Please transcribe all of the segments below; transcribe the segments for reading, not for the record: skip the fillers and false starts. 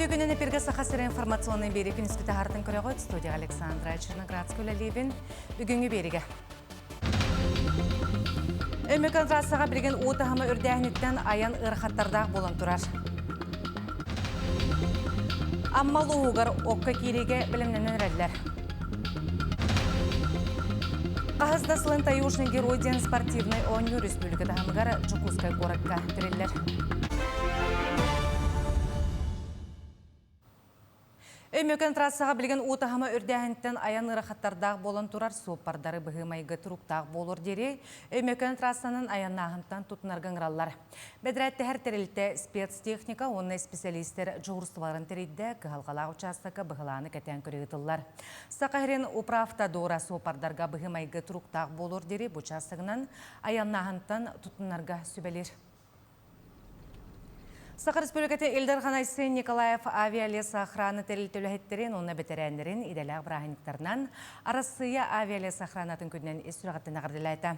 Бүгінгі күнін эпирге сақасыр информационный бері күніскі тағардың көрі ғойд. Студия Александра Черноградская лебен. Бүгінгі беріге. Өмекін расыға білген отағымы үрдәхінеттен аян ұрқаттардағы болын тұрар. Аммал ұғығыр оққа кереге білімнен өрәділер. Қағызда сылын таюшның геройден спортивный ойны республика тағымығар Чукускай городқа түрелер. Өмекін трассаға білген отағымы үрдәхінттен аян ұрақаттардағы болын тұрар сопардары бұғымайғы тұруқтағы болыр дере, өмекін трассаның аян ағымтан тұтынарғын ғыралар. Бәдіретті әр тәрілті спецтехника, оны специалистер жоғырстыварын тәрейді қығалғалақ участықы бұғыланы кәтен көрігітілар. Сақайрен управта дора сопардарға бұғымайғы тұруқтағы болыр дере, бұчастығынан аян ағымтан тұтынарға сүбелер. Сақыр Республикаты Эльдар Ханайсы Николаев авиалеса охраны тәрілтілі оны бетерәндерін иделәғ бірағынықтарынан арасыя авиалеса охранатын күннен есурағаттың ағырдылайты.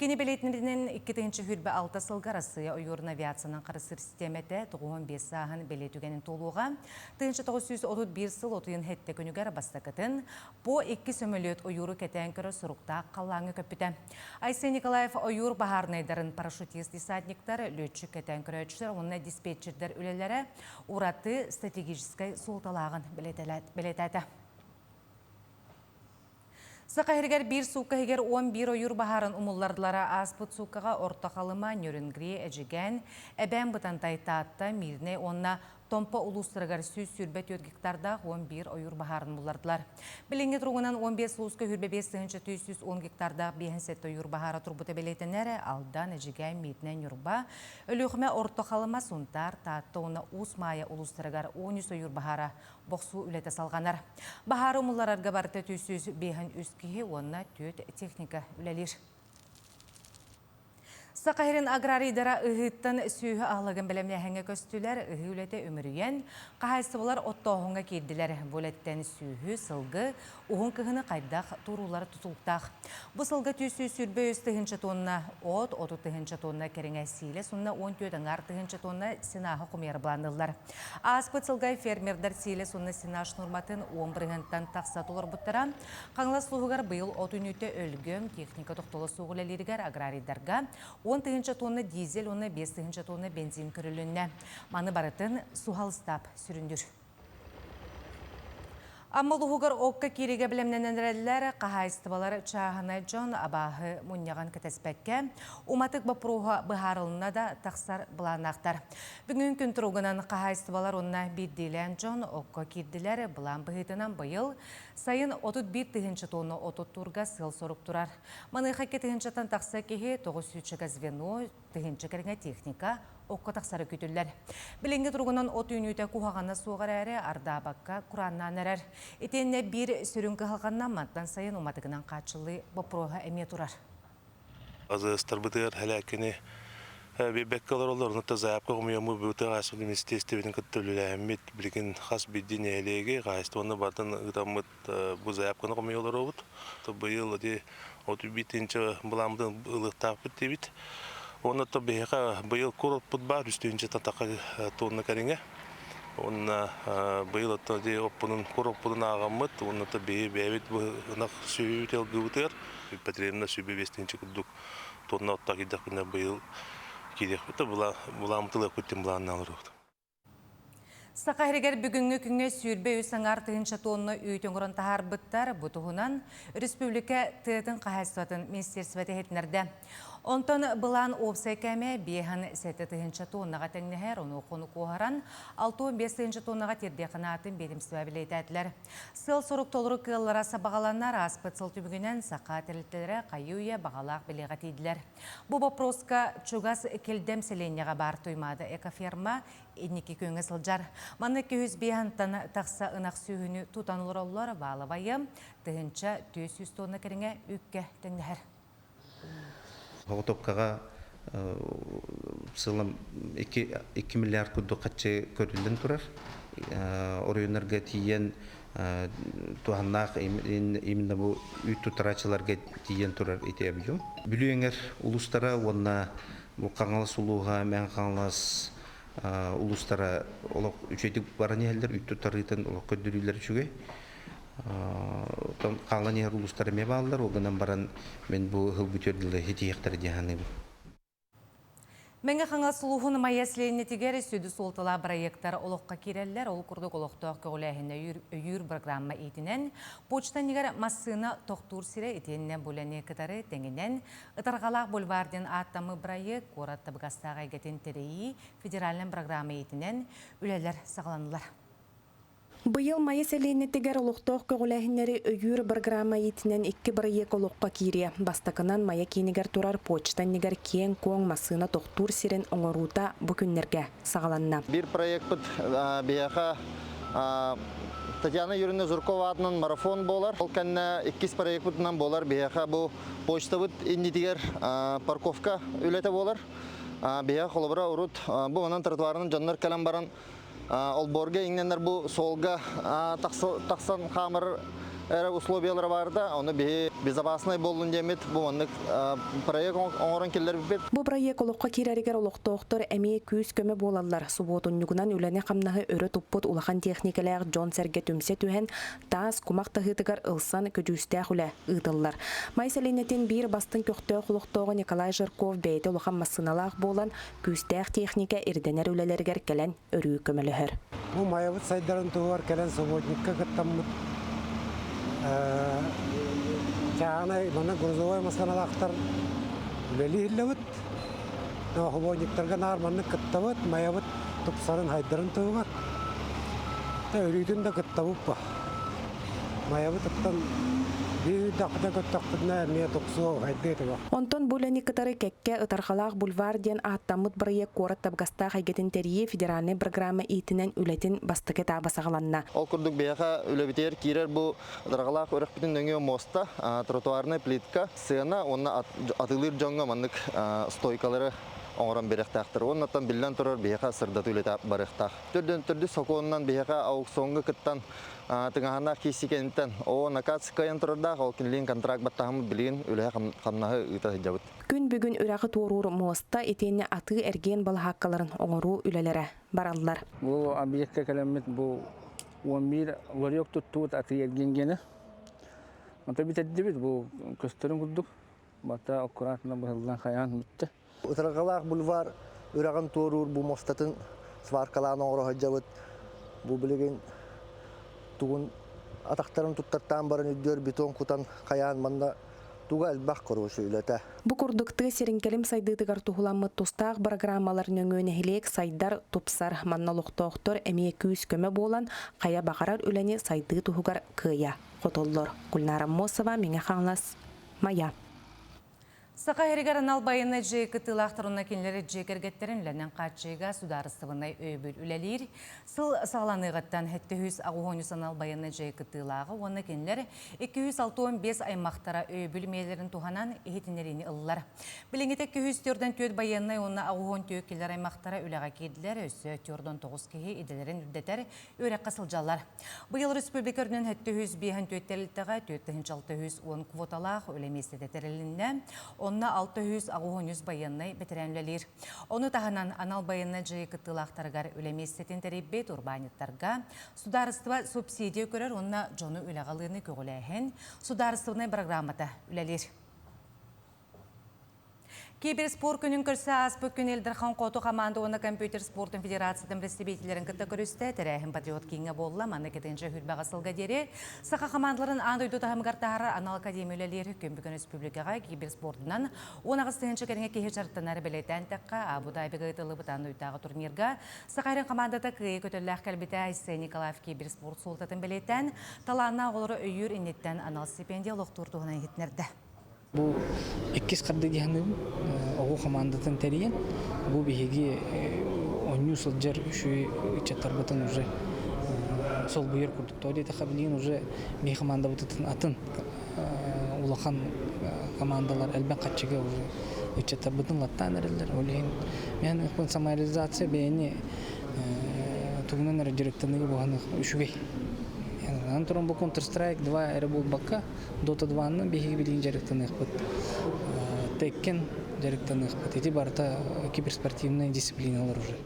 Кені белетінерінен 2-ші хүрбі 6 сылғы арасыя ойырын авиацияның қарысыр системеті 95 сағын белетігенін толуға 1931 сыл отыйын хетті күнігер бастақытын по 2 сөмөлет ойыры кәтен көрі сұрықта қалаңы көпіті. Айсы Николаев ойыр бағарнайдарын парашютист-десантниктар лөтші кәтен көрі өтшілер, онына диспетчердер үлелері ураты стратегическай солталағын білетәді. Сақайыргер бір суқығығыр 11 ойыр бағарын ұмыллардылары аспыт суқыға ортақалыма нөрінгри әжіген әбән бұтантайта атта миріне онына Томпа улустырығар сөз сүрбет 4 гектарда 11 ойыр бағарын бұлардылар. Білінгі тұрғынан 15 ұлысқы хүрбе 5-310 гектарда 5 ойыр бағары тұрбыты белетінәрі алдан әжіген метінен юрба. Өліғіме ортақалыма сұнтар таатты оны ұсмайы улустырығар 13 ойыр бағары боқсу үлеті салғанар. Бағары ұмылларарға барыты 305 үскіге онына 4 техника үлелер. Сақайрын аграридара ұғыттан сүйі ағылығын білімне әңе көстілер ұғы үлеті өміріен қағайсывылар оттауғынға келділер. Бөлеттен сүйі, сылғы, ұғын кығыны қайдақ тұрулары тұтылықтақ. Бұл сылғы түйсі сүрбе өз тұхыншы тонна от, 30 тұхыншы тонна керіңе сейлі, сонына 14 аңар тұхыншы тонна синағы құмер бұландылар. Аспыт сылғай фермердар сейлі, сонына синаш нұрматын 11-ғынттан тақсатылар бұттыра. Қаңла сұғығар бұйыл отынүйті өлгім техника тоқтылы соғылелерігер аграридарға 10 тонна дизель, 5 тонна бензин көрілінне. Маны барытын суғалыстап сүріндір. Аммалуғығыр оққа кереге білімнен әрәділер қағайыстыбалар чағына жон абағы мұнияған кәтәспәкке уматық бапыруға бұғарылына да тақсар бұланақтар. Бүгін күн тұрғынан қағайыстыбалар онына бейдейлен жон оққа керділер бұлан бұғытынан бұйыл сайын 31 тонна отут турға сыл сорып тұрар. Маны қаке тығыншатан тақса кеге 900 звено, тығыншы кәріңе техника оққа тақсары күтілер. Білінгі тұрғынан от үйніуді қуғағана соғар әрі ардабаққа құраннан әрер. Етенне бір сүрінгі қалғаннан маттан сайын уматығынан қачылы бапроға әме тұрар. Азыстар бұтығар әләкені бебеккалар олар, ұнытта зайапқа ғымиямы бұты ғасық инститестевінің күттілілі әмет білген қас бедден әлеге ғайысты оны батын ұтамыт бұл зайапқаны ғымиялар оғыт. Бұйыл 31-ші бұламдың ұлықтақ бітті бит. Оны то бейға бұйыл көріп бұд бар, үстүйінші татақы тонны кәріңе. Оны бұйыл опының көріп бұдын ағамыд, оны то бейбет бұнақ сүйітел ғывытыр. Пәтіреріне сүйбе 5-ші күрдік тонна оттақ едіқ күнне бұйыл кейдек бұты. Бұламытылы көттен бұланын алыр өкті. Сақайрегер бүгінгі күнге сүрбе өсің артығынша тонны үйтін құрын тағар бұттар бұтығынан Республика тұғытын қағайсуатын Министерсветі хетінерді. Онтон бұлан опсай кәме бейхан сәті тұғынша тоннаға тәңнігер, оны қоны қоғаран 6-15 тоннаға терде қанатын бедімсіва білейді әділер. Сыл сұрық толыры қыллара сабағаланар аспыт сыл түбігінен сақа тәрілтілері қайуя бағалақ білеға тейділер. Бұл бопроска чугас келдем селенеға бар тұймады экоферма еднекі көнгі сылжар. Маны 200 бейхантан тақса ынақ сүйіні тұтанылыр олар балы байым тұғынша 200 тонна кәріңе үкке тәңнігер. Топкаға сылым 2 миллиард күрді қатшы көрілден тұрар. Орыйынарға тиен туғаннақ именно бұл үйт тұтарачыларға тиен тұрар ете әбілім. Бүлі өңір ұлыстара онына бұл қаңылас ұлуға мән қаңылас улустара олох үчетик баран ялдар үттү тарытын олох көддүрүлөр чүгө. Калан яр улустара ме балдар огынан баран мен бу хыл бүтөрдүлө хетиектер дияны. Мәңгі қаңа сұлуғын майясілейіне тегері сөйді солтыла проекттар олыққа керелілер, ол күрдік олықтық көғіләхіне үйір программа етінен, почтан негер массына тоқтур сире етеніне бөләне кітары тәңінен, ұтарғалақ бульварден аттамы проект, қоратты бұғастаға әгетін тәрейі федералын программа етінен үлелер сағыланылар. Быйыл майы сәлейнеттігер олықтық көғіләхінері өйір программа етінен 2 проект олыққа кире. Бастақынан майя кейінігер тұрар почтан негер кен коң масына тоқтур сирен оңырута бүкінлерге сағаланна. Bir проект бұд бияға Татьяна Юрьевна Зуркова атынан марафон болар. Ол кәнна 2 проект бұдынан болар. Бияға бұл почта бұд индитігер парковка үлеті болар. Бияға қолыбыра ұрут. Бұл онан тротуарының жаннар кәлем баран. Ол борге иңненлер бұл солға тақсан қамыр әрі условиялары барды. Оны безопасный болуын демет. Бұл онық проект оңырын келдер біпет. Бұл проект олыққа керерігер олықтықтыр әме күйіз көмі болалар. Субботын нүгінан үләне қамнағы өрі тұппыт улахан техникалар Джон Серге түмсе түхен таз кумақ тағытығар ылсан көдюстәқ үлі ұйдылар. Май сәлейнетін бір бастың көқтіғ олықтығы Николай Жирков бәйті улахан масыналақ болан күйістәқ техника ирденер үлелергер кәлін өрі көмілігір. Бұл майабыт сайдарын туғар кәлін субботникка қыттамыд. Чағанай мана грузовой масыналақтар үлелі илләвіт. Субботниктарға нар маны қыттавыд, майабыт тұпсарын хайдарын туғар. Өрүйдің де қыттавып ба. Майабыт ұттан Онтон бүләні кытары кәкке ұтарғалақ бульварден аттамыд бірайек қорат табғаста қайгетін тәрие федеральный программа етінен үлетін бастықы табы сағаланна. Ол күрдік бияға үләбітер кейрер бұл ұтарғалақ өрік бітін өңе моста, тротуарный плитка, сыяна, онына атылыр жоңға мандық стойкалары оңыран беректақтыр. Оннаттан білден тұрар бияға сырдаты үлеті барықтақ. Түрді соқуыннан бияға ауық соңғы кыттан тыңағана кейсікенттен о накат қайын тұрардағы ол кенлейін контракт баттағымыз білген үліға қамнағы ұйта жабыт. Күн бүгін үрағы туырur моста етені аты әрген балы хаққаларын оңыру үлелері баралылар. Бұл объектке кәлемет бұл 11 ларек тұттуыт аты ергенгені. Онта бітәді бет бұл көстерін күрдік. Бата аккуратына бұғылдан қаян мүтті. Ұтырғалақ бульвар үрағын туырur бұл мостатын сваркаланы оңыру жабыт. Бұл білеген туғын атақтарын тұттаттан барын үддер бетон құтан қаян манда туға әлбақ қорушы үлеті. Бұл күрдікті серінкелім сайдығығар тұғыламы тұстақ программалар нөңөнәхілек сайдар тұпсар манналықтықтыр әме күйіз көмі болан қая бақарар үләне сайды тұғығар кыя. Қотоллар Гүлнара Мосова, меңе қаңлас, Мая. Сақа әрігер аналбайыны жейкі тылақтырына кенлері жекергеттерін үләнен қатшыға сударыстығынай өйбіл үләлер. Сыл сағланығыттан 700 ағуғонюс аналбайыны жейкі тылағы, оны кенлер 265 аймақтара өйбіл мейлерін туғанан ехетінеріні ұлылар. Біліңет 204-ден төт байынай оны ағуғон төкелер аймақтара үләға кеділер, өсі 4-9 кеге еделерін үддетер өрек қасылжалар. Бұйыл республикарының 700 төттелілтіға 4-610 квоталақ өлеместедетерілінне, онна 600 ағуғыныз байыннай бетерәнлелер. Оны тағынан анал байынна жайы кыттылақтарғар үлеместетін тәреббет урбаниттарға сударыстыва субсидия көрер, онна жону үләғалығыны көгіләйін сударыстывынай программата үләлер. Киберспорт күнін көрсі аспы күн елдірхан қоту қаманды оны компьютер спортын федерациядың рестебейтілерін кітті көрісті, тәрәхін патриот кейінге болла, маны кетенші хүрбәға сылға дере. Сақа қамандыларын андойду тағымғартағары анал академиялері күн бүгін республикаға киберспортынан 10-ағыстығыншы кәріңе кейі жарттанары білетен тәққа Абу-Дайбігі ұйтылы бұтан ұйтағы турнирға Сақайрын қамандата күйі көтілләқ кәлбеті Айсы Николаев киберспорт солтатын білетен таланна олары өйір инеттен анал стипендия лоқтурдуғынан етнерді. Бұл 2 қарды дегенім оғы командатын тәрейін. Бұл бейге 10 сылжар үші тарбатын уже сол бұйыр күрдік. Тоғдеті қабілген уже бей команда бұтытын атын улақан командалар әлбән қатшыға уже үші тарбатын латтан әрелер. Мен ұқпын самаризация бейіне тұғынан әрі директорныға бұғаны үшігей. Антурон бұл Counter-Strike 2 әрі бұл баққа Dota 2-ны бейгі білген жарықтанық бұд. Теккен жарықтанық бұд. Еті барыта киберспортивный дисциплиналар уже.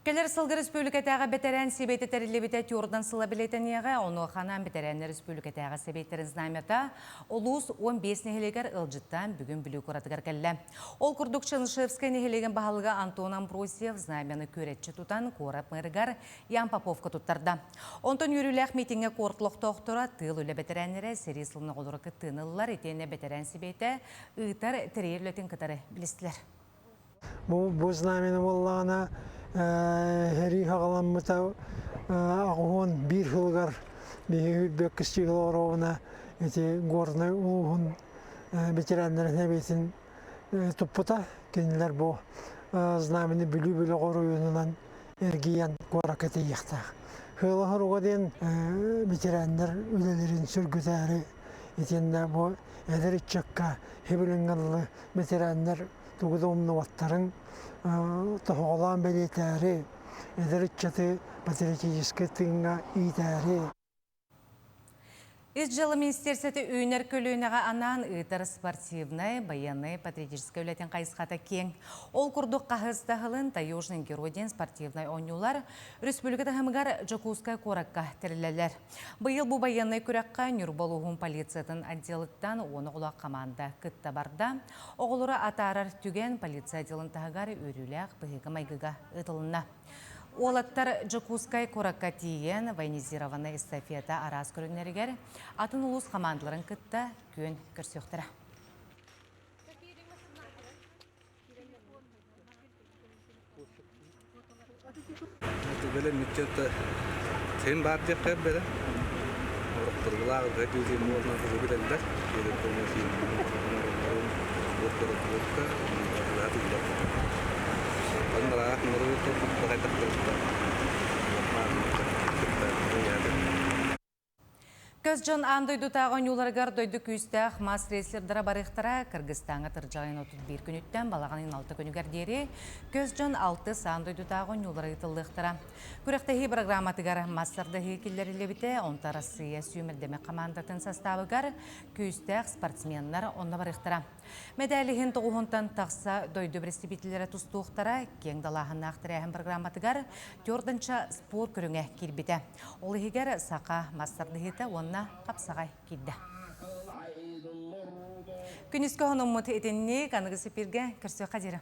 Келер сылғы республикатаға бетерен себейті тәрілебеті тюрдан сыла білетін еға, оны қанан бетерен республикатаға себейтерін знамета, олуыз 15 нехелегер ылжыттан бүгін білу көратығар кәлі. Ол күрдік Чынышевскай нехелеген бағалыға Антон Амбросиев знамені көретші тұтан қорап мұрығар Ян Поповка тұттарда. Онтон үріләқ митинге қорқылық тоқтыра тыл үлі бетеренлері серисылыны қолырықы тынылылар етене бетерен себейті ұйтар тірерлетін кітары білістілер. Бұл знамені болағына Хери хағаламыта ағуын бір хылғар бөккісті ғылғыровына горны ұлғын ветеранларына бетін тұппыта кенілер бұл знамені бүлі-бүлі ғоруынынан әргейен ғоракеті еқтақ. Хылғыруға ден ветеранлар өлелерін сүргітәрі етенді бұл әдір үтчекка хебіліңгілі ветеранлар туғыда ұмны ваттарын тохолан белетәре, эдерчаты патриотический тыңга итәре. Из жылы министерсеті үйінер көлігінеға анан ұйтар спортивный, военный, патриотический өлетін қайысқата кең. Ол күрдік қағыстағылын Таежный Геройден спортивный ойнулар республикада хамығар Жакускай коракка тірілелер. Бұйыл бұл военный күрәққа Нюрбалуғын полициятын отделыттан оны құлақ команда күтті барда. Оғылыры атарар түген полиция отделын тағығар өріләқ бұйығы майгыға ұтылына. Олаттар Жакускай коракка тиен военизированный эстафета арас көрінергер атын ұлыс командаларын күтті көн көрсөқтірі. Böyle müddette sen var diye hep böyle ortalıklar ve düzey muğlana kızabilirler. Böyle konuşayım. Ortalıkta onlara nuru tutup bakacaklar. Көзжон андойду тағын юларғар дойду күйістәқ мас рейслердара барықтара Кыргызстанға тұржағын 31 күніттен балағанын 6 күнігердері көзжон 6 сандойду тағын юлары ұтылдықтара. Күріқтегі программатығар мастардығы келдерілі біте, онта Россия сүймірдеме командатын составығар күйістәқ спортсменлар онна барықтара. Медаліғін тоғығынтан тақса дойду брестебетілері тұстуықтара кең далағын ақтырайын программатығар 4-ші спор көріңе келбеті. Ол егер сақа мастардығыты онна қапсағай келді. Күніскі ғанымыт етінне қанығы сепірге көрсі қадері.